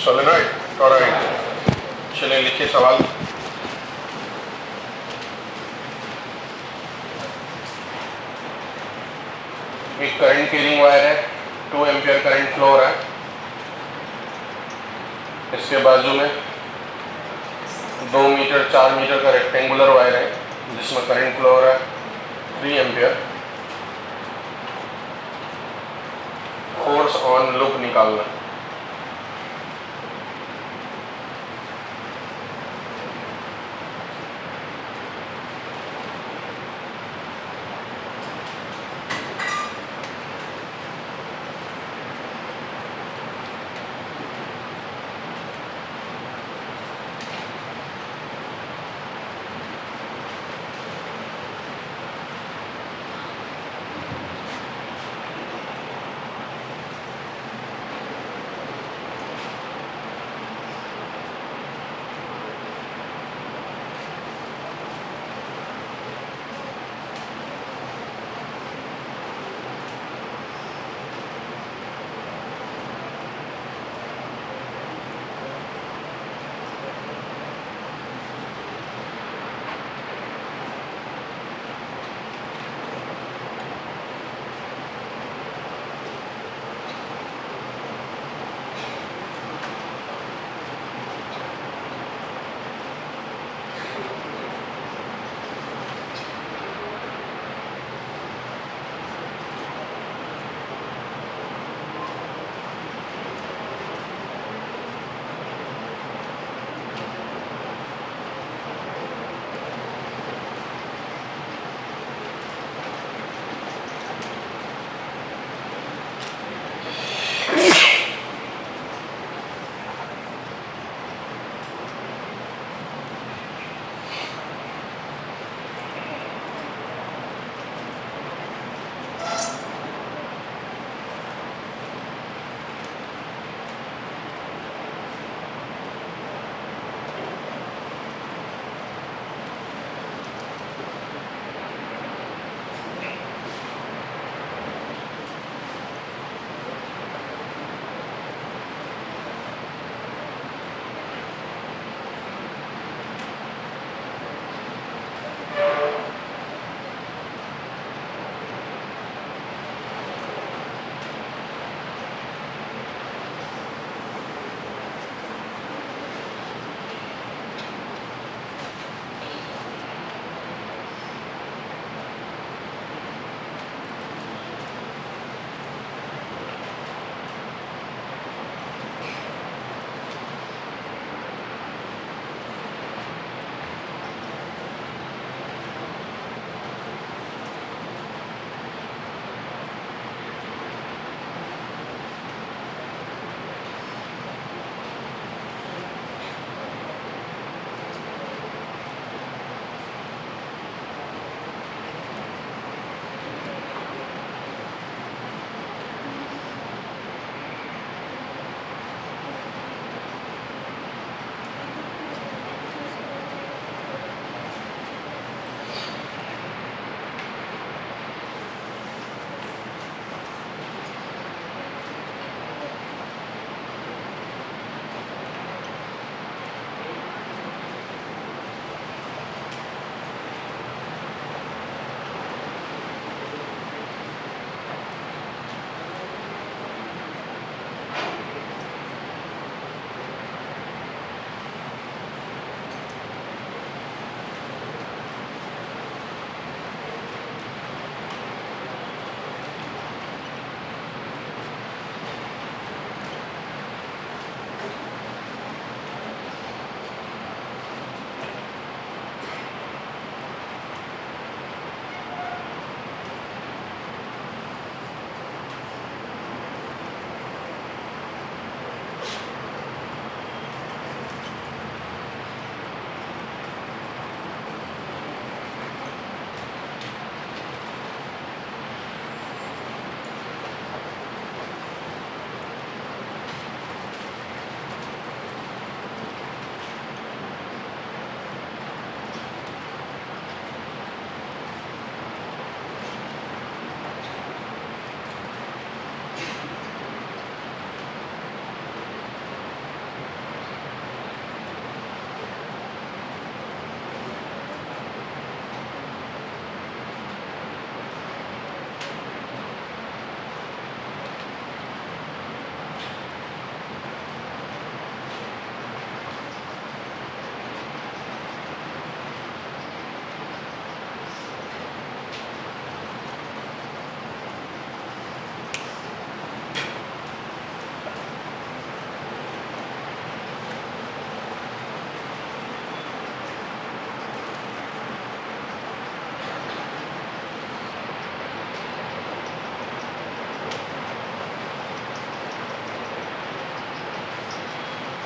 Solenoid torrid. चलिए लिखिए सवाल। एक करंट कैरिंग वायर है, 2 एम्पियर करंट फ्लो हो रहा है। इसके बाजू में 2 मीटर 4 मीटर का रेक्टेंगुलर वायर है जिसमें करंट फ्लो हो रहा है 3 एम्पियर। फोर्स ऑन लूप निकालना।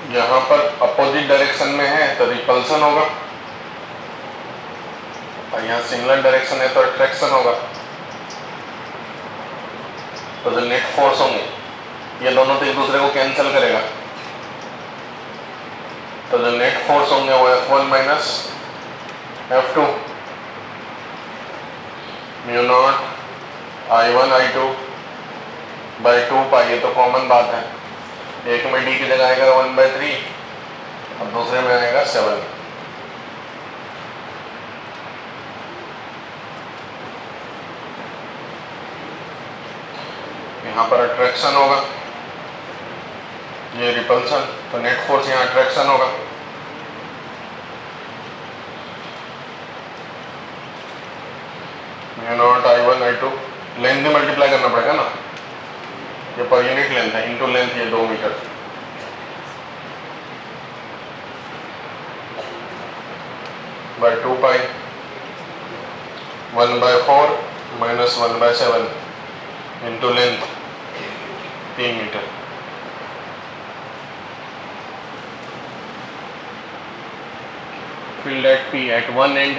यहाँ पर अपोजिट डायरेक्शन में है तो रिपल्सन होगा, और यहाँ सिमिलर डायरेक्शन है तो अट्रैक्शन होगा। तो जो नेट फोर्स होंगे ये दोनों तो एक दूसरे को कैंसिल करेगा, तो जो नेट फोर्स होंगे वो F1 minus F2 mu naught I1 I2 by 2 पाई। ये तो कॉमन बात है, एक में d की जगह आएगा 1/3 और दूसरे में आएगा 7। यहाँ पर अट्रैक्शन होगा, ये रिपल्सन, तो नेट फोर्स यहाँ अट्रैक्शन होगा। Mu naught I1 I2, length भी मल्टीप्लाई करना पड़ेगा ना, ये पर यूनिट लेंथ है, इनटू लेंथ ये 2 metre, by 2 pi 1/4 minus 1/7 into length 3 metre. Field at P at one end,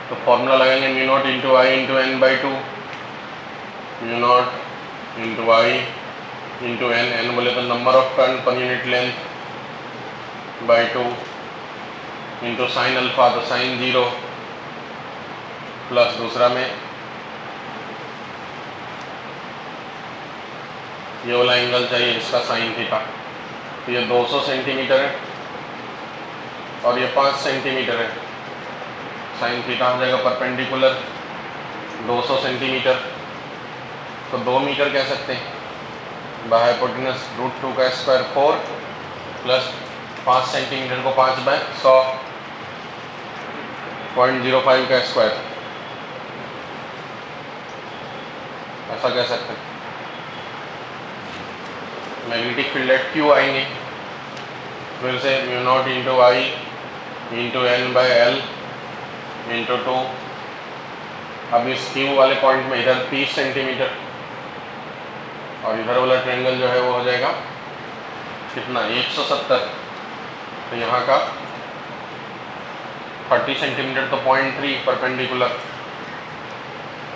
तो फॉर्मूला लगाएंगे mu naught into I into N by 2, mu naught into I into N, N बोले तो number of turn per unit length by 2 into sine alpha, तो sign 0 plus दूसरा में ये वाला angle चाहिए इसका साइन थीटा, तो ये 200 सेंटीमीटर है और ये 5 सेंटीमीटर है। साइन थीटा हो जाएगा परपेंडिकुलर 200 सेंटीमीटर, तो 2 मीटर कह सकते हैं, बाय हाइपोटेनस √2 का स्क्वायर 4 प्लस 5 सेंटीमीटर को 5/100 0.05 का स्क्वायर, ऐसा कह सकते हैं। मैग्नेटिक फील्ड एट Q आएंगे, फिर से mu naught into I into N by L into 2। अब इस Q वाले पॉइंट में इधर 30 सेंटीमीटर और इधर वाला ट्रायंगल जो है वो हो जाएगा कितना 170, तो यहाँ का 30 सेंटीमीटर तो 0.3 परपेंडिकुलर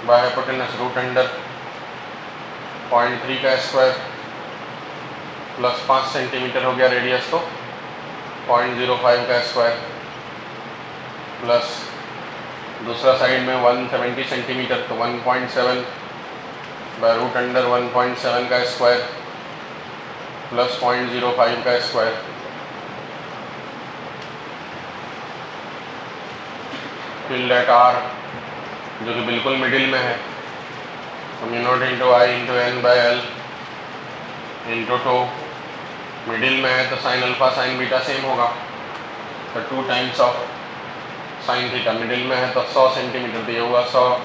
बाय हाइपोटेनस √0.3 का स्क्वायर प्लस 5 सेंटीमीटर हो गया रेडियस, तो 0.05 का स्क्वायर प्लस दूसरा साइड में 170 सेंटीमीटर तो 1.7 बाय √1.7 का स्क्वायर प्लस 0.05 का स्क्वायर। फील्ड एट R जो कि बिल्कुल मिडिल में है, तो mu naught into I into N by L into 2, middle में है तो sine alpha sine beta same होगा, तो 2 times of sine theta, middle में है तो 100 सेंटीमीटर, तो ये हुआ 100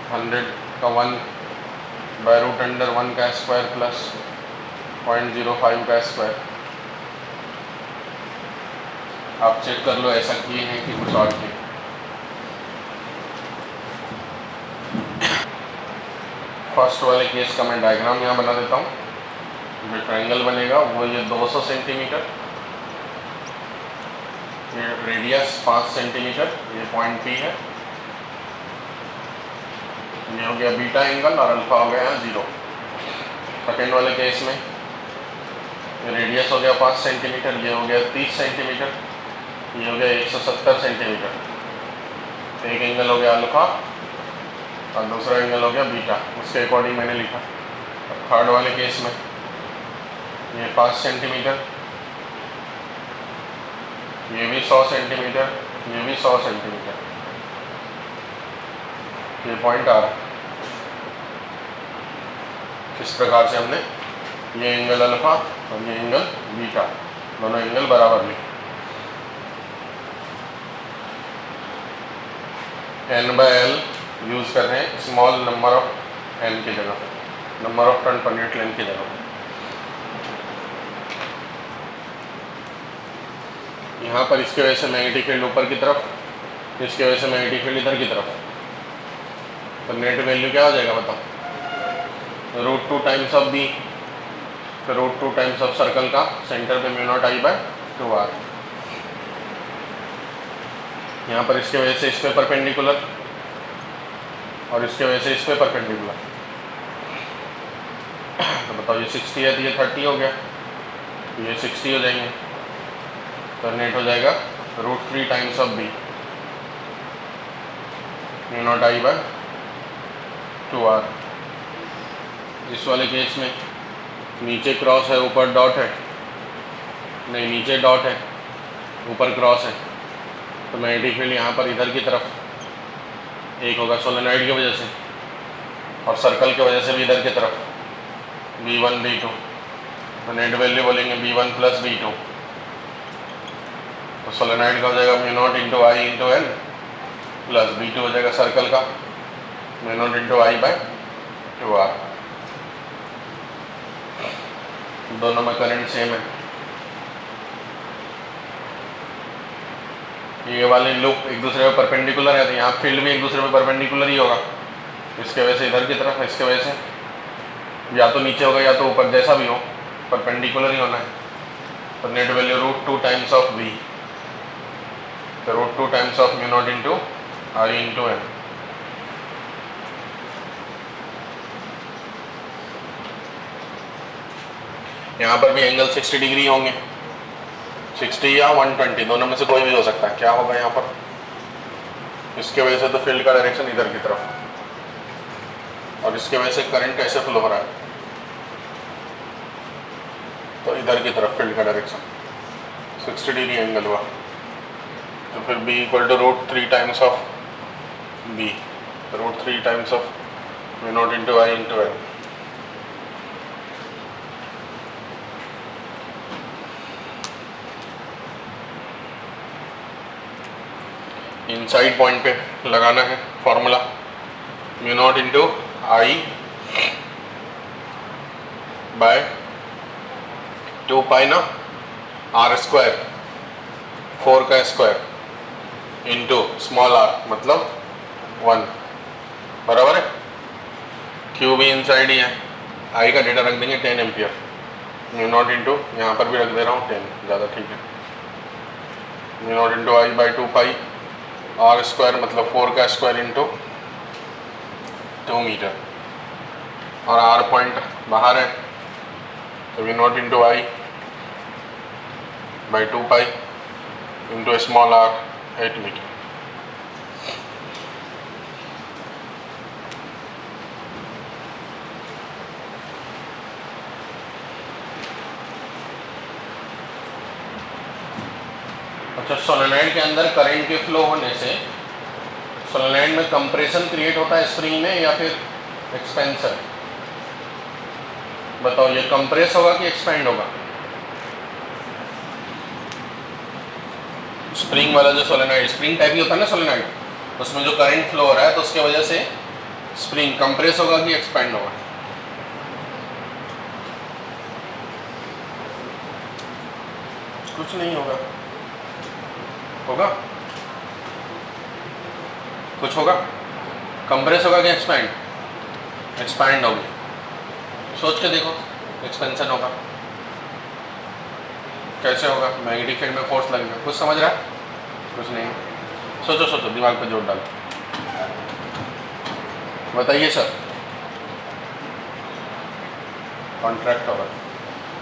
100 का 1 बाय √1 का स्क्वायर प्लस 0.05 का स्क्वायर। आप चेक कर लो ऐसा किए हैं कि कुछ और किए। फर्स्ट वाले केस का मैं डायग्राम यहाँ बना देता हूँ। जो ट्रायंगल बनेगा वो ये 200 सेंटीमीटर, ये रेडियस 5 सेंटीमीटर, ये पॉइंट P है, ये हो गया बीटा एंगल और अल्फा हो गया यहाँ 0। सेकेंड वाले केस में ये रेडियस हो गया 5 सेंटीमीटर, ये हो गया 30 सेंटीमीटर, ये हो गया 170 सेंटीमीटर, एक एंगल हो गया अल्फा और दूसरा एंगल हो गया बीटा, उसके अकॉर्डिंग मैंने लिखा। थर्ड वाले केस में ये 5 सेंटीमीटर, ये भी 100 सेंटीमीटर, ये भी 100 सेंटीमीटर, ये पॉइंट आ रहा है। इस प्रकार से हमने ये एंगल अल्फा और ये एंगल बीटा, दोनों एंगल बराबर लिखे। n बाय एल यूज़ कर रहे हैं स्मॉल नंबर ऑफ n की जगह, number of turn per unit length की जगह। यहाँ पर इसके वजह से मैग्नेटिक फील्ड ऊपर की तरफ, इसके वजह से मैग्नेटिक फील्ड इधर की तरफ, तो नेट वैल्यू क्या हो जाएगा बताओ, √2 टाइम्स ऑफ B, तो रूट 2 टाइम्स ऑफ सर्कल का सेंटर पे mu naught I by 2r। यहाँ पर इसके वजह से इस पे परपेंडिकुलर और इसके वजह से इस पे परपेंडिकुलर, तो बताओ ये 60 है तो ये 30 हो गया, तो ये 60 हो जाएंगे, तो नेट हो जाएगा root 3 times of b mu naught I by 2r। इस वाले केस में नीचे क्रॉस है ऊपर डॉट है, नहीं नीचे डॉट है ऊपर क्रॉस है, तो मैग्नेटिक फील्ड यहाँ पर इधर की तरफ एक होगा सोलेनॉइड की वजह से और सर्कल की वजह से भी इधर की तरफ v1 v2, तो नेट वैल्यू बोलेंगे v1 प्लस v2, तो सोलेनॉइड का हो जाएगा mu naught into I into N plus v2 हो जाएगा सर्कल का mu naught into I by 2r। दोनों में करंट सेम है। ये वाले लूप एक दूसरे पे परपेंडिकुलर है, तो यहाँ फील्ड भी एक दूसरे पे परपेंडिकुलर ही होगा, इसके वजह से इधर की तरफ, इसके वजह से या तो नीचे होगा या तो ऊपर, जैसा भी हो परपेंडिकुलर ही होना है। तो net value root 2 times of v, तो root 2 times of mu naught into I into N. यहाँ पर भी एंगल 60 डिग्री होंगे, 60 या 120 दोनों में से कोई भी हो सकता है। क्या होगा यहाँ पर, इसके वजह से तो फील्ड का डायरेक्शन इधर की तरफ और इसके वजह से करंट कैसे फ्लो हो रहा है, तो इधर की तरफ फील्ड का डायरेक्शन 60 डिग्री एंगल हुआ, तो फिर b equal to root 3 times of b, root 3 times of mu naught into I into N. Inside point पे लगाना है formula, mu naught into I by 2 pi ना r स्क्वायर 4 का square into small r मतलब 1 बराबर है। Q भी inside he है, आई का डेटा रख देंगे 10 एम्पियर, म्यू नॉट इंटू यहाँ पर भी रख दे रहा हूँ 10, ज़्यादा ठीक है, mu naught into I by 2 pi r square मतलब 4 का स्क्वायर इंटू 2 मीटर, और r पॉइंट बाहर है, तो mu naught into I by 2 pi into small r 8 metre. अच्छा, सोलेनॉइड के अंदर करंट के फ्लो होने से सोलेनॉइड में कंप्रेशन क्रिएट होता है स्प्रिंग में या फिर एक्सपेंशन? बताओ ये कंप्रेस होगा कि एक्सपेंड होगा? स्प्रिंग वाला जो सोलेनॉइड स्प्रिंग टाइप ही होता है ना सोलेनॉइड, उसमें जो करंट फ्लो हो रहा है तो उसके वजह से स्प्रिंग कंप्रेस होगा कि एक्सपेंड होगा? कुछ नहीं होगा, होगा कुछ होगा, कंप्रेस होगा कि एक्सपैंड? एक्सपैंड होगी। सोच के देखो, एक्सपेंशन होगा कैसे होगा? मैग्नेटिक फील्ड में फोर्स लगेगा। कुछ समझ रहा है? कुछ नहीं। सोचो सोचो, दिमाग पे जोर डालो, बताइए सर। कॉन्ट्रैक्ट होगा।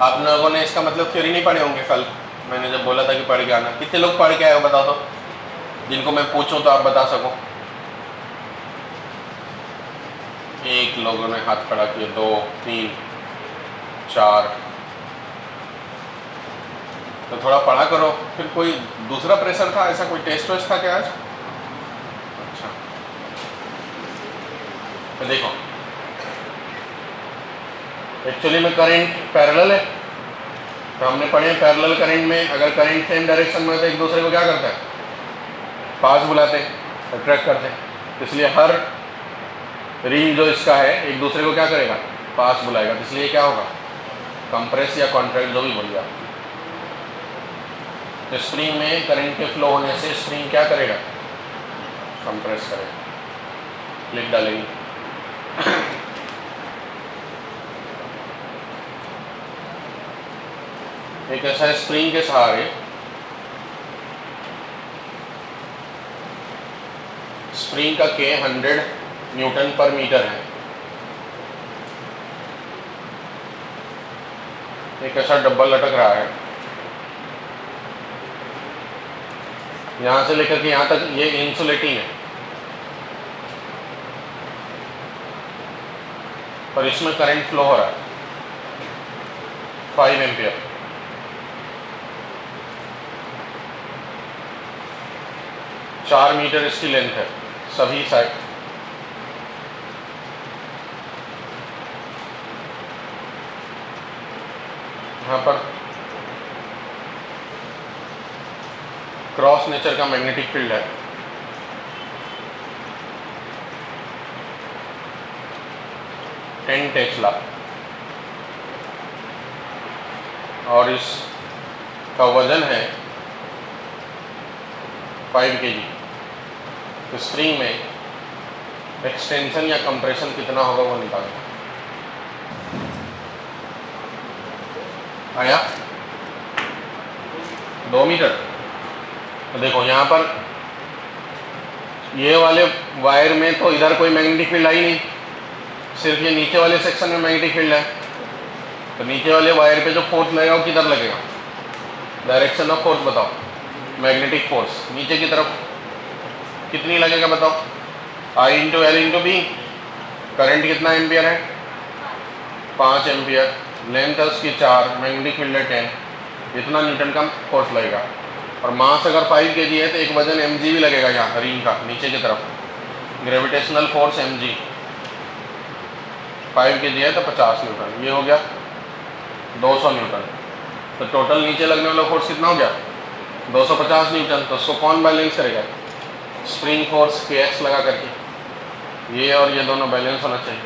आप लोगों ने इसका मतलब थ्योरी नहीं पढ़े होंगे कल, मैंने जब बोला था कि पढ़ के आना। कितने लोग पढ़ के आए हो बताओ तो, जिनको मैं पूछूं तो आप बता सको। एक लोगों ने हाथ खड़ा किया, 2 3 4, तो थोड़ा पढ़ा करो। फिर कोई दूसरा प्रेशर था, ऐसा कोई टेस्ट वेस्ट था क्या आज? अच्छा, तो देखो एक्चुअली में करंट पैरेलल है, तो हमने पढ़े पैरेलल करंट में अगर करंट सेम डायरेक्शन में है तो एक दूसरे को क्या करता है? पास बुलाते, अट्रैक्ट करते। इसलिए हर रिंग जो इसका है एक दूसरे को क्या करेगा? पास बुलाएगा। इसलिए क्या होगा? कंप्रेस या कॉन्ट्रैक्ट जो भी बोलिए आप। तो स्प्रिंग में करंट के फ्लो होने से स्प्रिंग क्या करेगा? कंप्रेस करेगा। लिख डालेंगे एक ऐसा है स्प्रिंग के सहारे स्प्रिंग का K 100 न्यूटन पर मीटर है। एक ऐसा डब्बल लटक रहा है, यहां से लेकर के यहां तक ये इंसुलेटिंग है, और इसमें करंट फ्लो हो रहा है 5 एम्पियर। चार मीटर इसकी लेंथ है सभी साइड। यहाँ पर क्रॉस नेचर का मैग्नेटिक फील्ड है। टेस्ला और इसका वजन है 5 kg। तो स्प्रिंग में एक्सटेंशन या कंप्रेशन कितना होगा वो निकालना। आया 2 मीटर। तो देखो यहाँ पर ये वाले वायर में तो इधर कोई मैग्नेटिक फील्ड आई नहीं, सिर्फ ये नीचे वाले सेक्शन में मैग्नेटिक फील्ड है। तो नीचे वाले वायर पे जो फोर्स लगेगा वो किधर लगेगा? डायरेक्शन ऑफ फोर्स बताओ। मैग्नेटिक फोर्स नीचे की तरफ कितनी लगेगा बताओ? I into L into B. Current कितना एम्पियर है? 5 एम्पियर। लेंथ है उसकी 4, मैग्नेटिक फील्ड है 10। इतना न्यूटन का फोर्स लगेगा। और मास अगर 5 kg है तो एक वजन mg भी लगेगा यहाँ रिंग का नीचे की तरफ। ग्रेविटेशनल फोर्स mg 5 kg है तो 50 न्यूटन। ये हो गया 200 न्यूटन। तो टोटल नीचे लगने वाला फोर्स कितना हो गया? 250 न्यूटन। तो उसको कौन बैलेंस करेगा? स्प्रिंग फोर्स kx लगा करके। ये और ये दोनों बैलेंस होना चाहिए।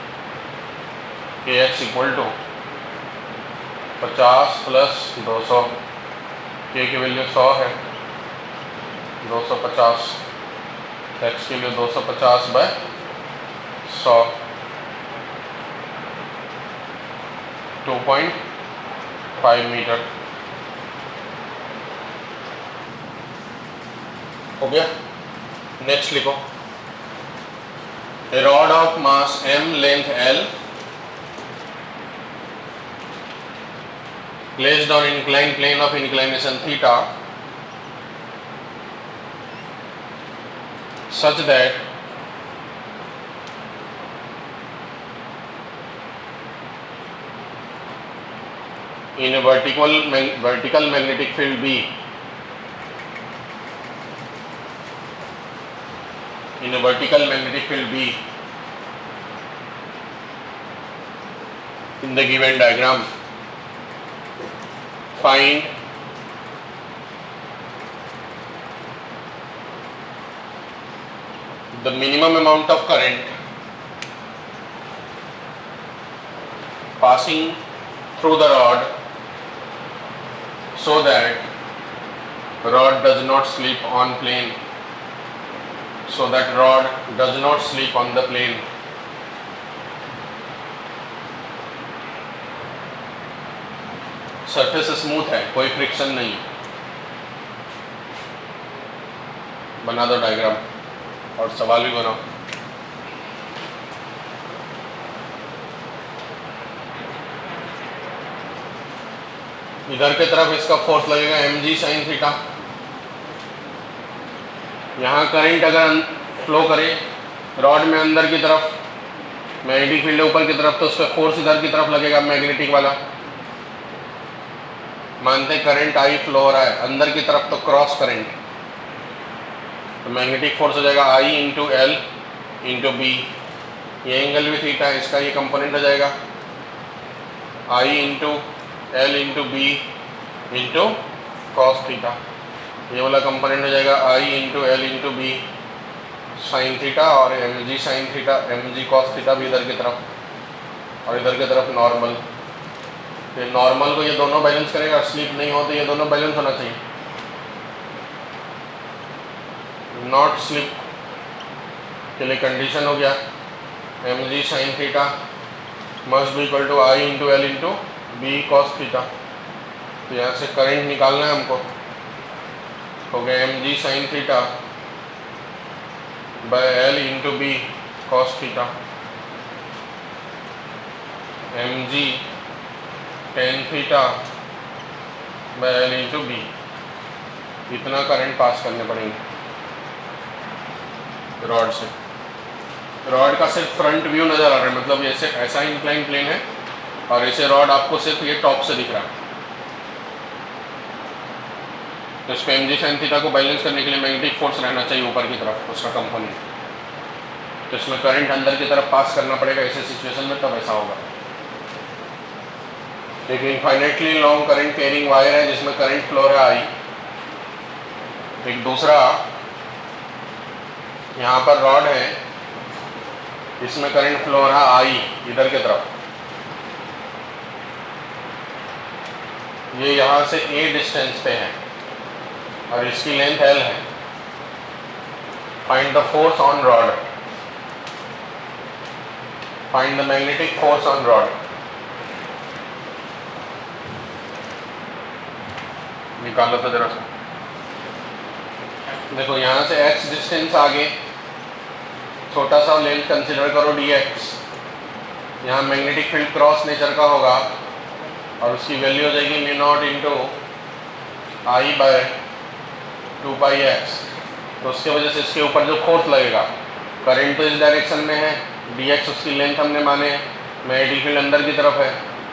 kx equal to 50 plus 200। k की वैल्यू 100 है, 250 x के लिए 250 बाय 100 2.5 मीटर हो गया। नेक्स्ट लिखो, a rod of mass m length l placed on inclined plane of inclination theta such that in a vertical magnetic field B, in a vertical magnetic field B in the given diagram, find the minimum amount of current passing through the rod so that rod does not slip on plane, so that rod does not slip on the plane. Surface smooth है, कोई friction नहीं। बना दो diagram और सवाल भी बनाओ। इधर की तरफ इसका फोर्स लगेगा mg sin थीटा। यहाँ करंट अगर फ्लो करे रॉड में अंदर की तरफ, मैग्नेटिक फील्ड ऊपर की तरफ, तो उस पर फोर्स इधर की तरफ लगेगा मैग्नेटिक वाला। मानते करंट आई फ्लो हो रहा है अंदर की तरफ, तो क्रॉस करंट, तो मैग्नेटिक फोर्स हो जाएगा I into L into B. ये एंगल भी थीटा है, इसका ये कंपोनेंट हो जाएगा I into L into B into cos theta. ये वाला कंपोनेंट हो जाएगा I into L into B sine theta, और mg sine theta, mg cos theta भी इधर की तरफ, और इधर की तरफ नॉर्मल। ये नॉर्मल को ये दोनों बैलेंस करेगा, स्लिप नहीं हो तो ये दोनों बैलेंस होना चाहिए। नॉट स्लिप के लिए कंडीशन हो गया mg sine theta must be equal to I into L into B cos theta. तो यहाँ से करंट निकालना है हमको, हो गया mg sin theta by L into B cos theta, mg tan theta by L into B. इतना current pass करने पड़ेंगे रॉड से। रॉड का सिर्फ फ्रंट व्यू नज़र आ रहा है, मतलब ऐसे ऐसा इंक्लाइन प्लेन है और ऐसे रॉड आपको सिर्फ ये टॉप से दिख रहा है। तो इस पे mg sin थीटा को बैलेंस करने के लिए मैग्नेटिक फोर्स रहना चाहिए ऊपर की तरफ, उसका कंपोनेंट। तो इसमें करंट अंदर की तरफ पास करना पड़ेगा ऐसे सिचुएशन में, तब ऐसा होगा। एक infinitely long current carrying wire है जिसमें करंट फ्लो है आई। एक दूसरा यहाँ पर रॉड है, इसमें करंट फ्लो रहा आई इधर की तरफ। ये यहाँ से a डिस्टेंस पे है और इसकी लेंथ L है। Find the force on rod, find the magnetic force on rod. निकालो तो जरा सा। देखो यहाँ से x डिस्टेंस आगे, छोटा सा लेंथ कंसिडर करो dx। यहाँ मैग्नेटिक फील्ड क्रॉस नेचर का होगा और उसकी वैल्यू हो जाएगी mu naught into I by 2 pi x। तो उसके वजह से इसके ऊपर जो फोर्स लगेगा, करंट तो इस डायरेक्शन में है, dx उसकी लेंथ हमने माने, मैग्नेटिक फील्ड अंदर की तरफ है,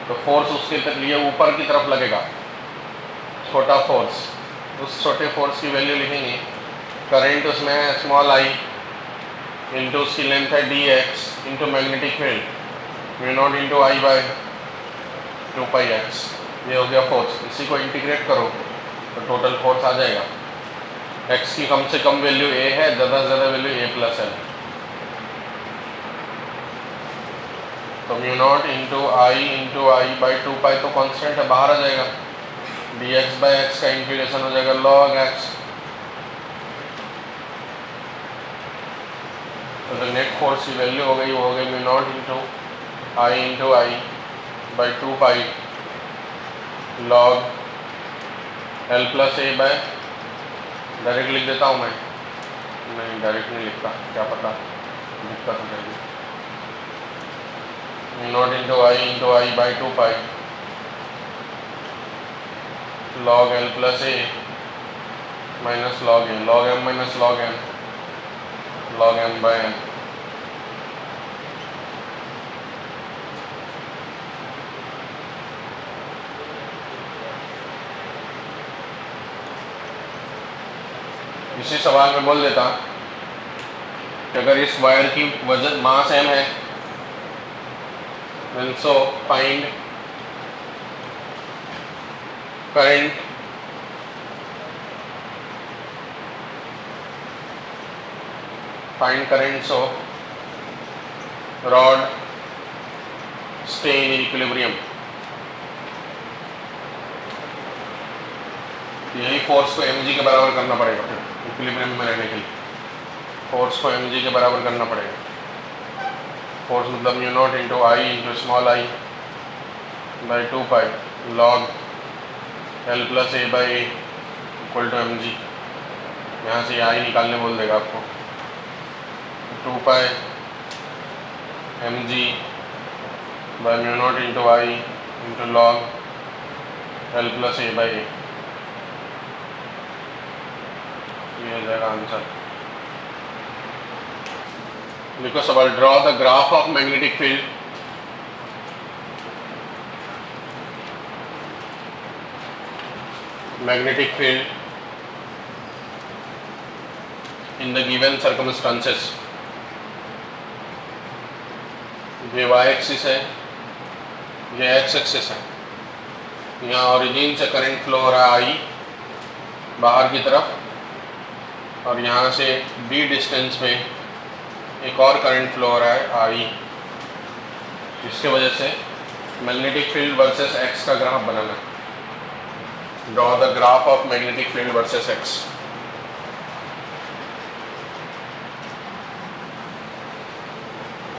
तो फोर्स उसके लिए ऊपर की तरफ लगेगा, छोटा फोर्स। उस छोटे फोर्स की वैल्यू लिखेंगे, करंट उसमें है स्मॉल आई इंटू उसकी लेंथ है dx into magnetic field mu naught into I by 2 pi x। ये हो गया फोर्स। इसी को इंटीग्रेट करो तो टोटल फोर्स आ जाएगा। x की कम से कम वैल्यू a है, ज़्यादा से ज़्यादा वैल्यू a प्लस L। तो mu naught into I by 2 pi तो कांस्टेंट है, बाहर आ जाएगा। dx बाई x का इंटीग्रेशन हो जाएगा log x। तो नेट फोर्स की वैल्यू हो गई, वो हो गई mu naught into I by 2 pi log L plus a by, direct लिख देता हूँ मैं, नहीं डायरेक्ट नहीं लिखता, क्या पता दिक्कत हो जाएगी। Mu naught into I by 2 pi log L plus a minus log m, log m minus log m, log m by n। इसी सवाल में बोल देता कि अगर इस वायर की वजन मास m है, then so find current so rod stay in equilibrium। यही फोर्स को mg के बराबर करना पड़ेगा फिर इक्विलिब्रियम में रहने के लिए। फोर्स को mg के बराबर करना पड़ेगा। फोर्स मतलब mu naught into I into small I by 2 pi log L plus a by a equal to mg। यहाँ से आई निकालने बोल देगा आपको, 2 pi mg by mu naught into I into log L plus a by a. ये हो जाएगा answer. देखो सवाल, draw the graph of magnetic field in the given circumstances. ये y एक्सिस है, ये x एक्सिस है। यहाँ ओरिजिन से करंट फ्लो हो रहा है I बाहर की तरफ, और यहाँ से d डिस्टेंस में एक और करंट फ्लो हो रहा है I। इसके वजह से मैग्नेटिक फील्ड वर्सेस x का graph banana. Draw the graph of magnetic field versus x।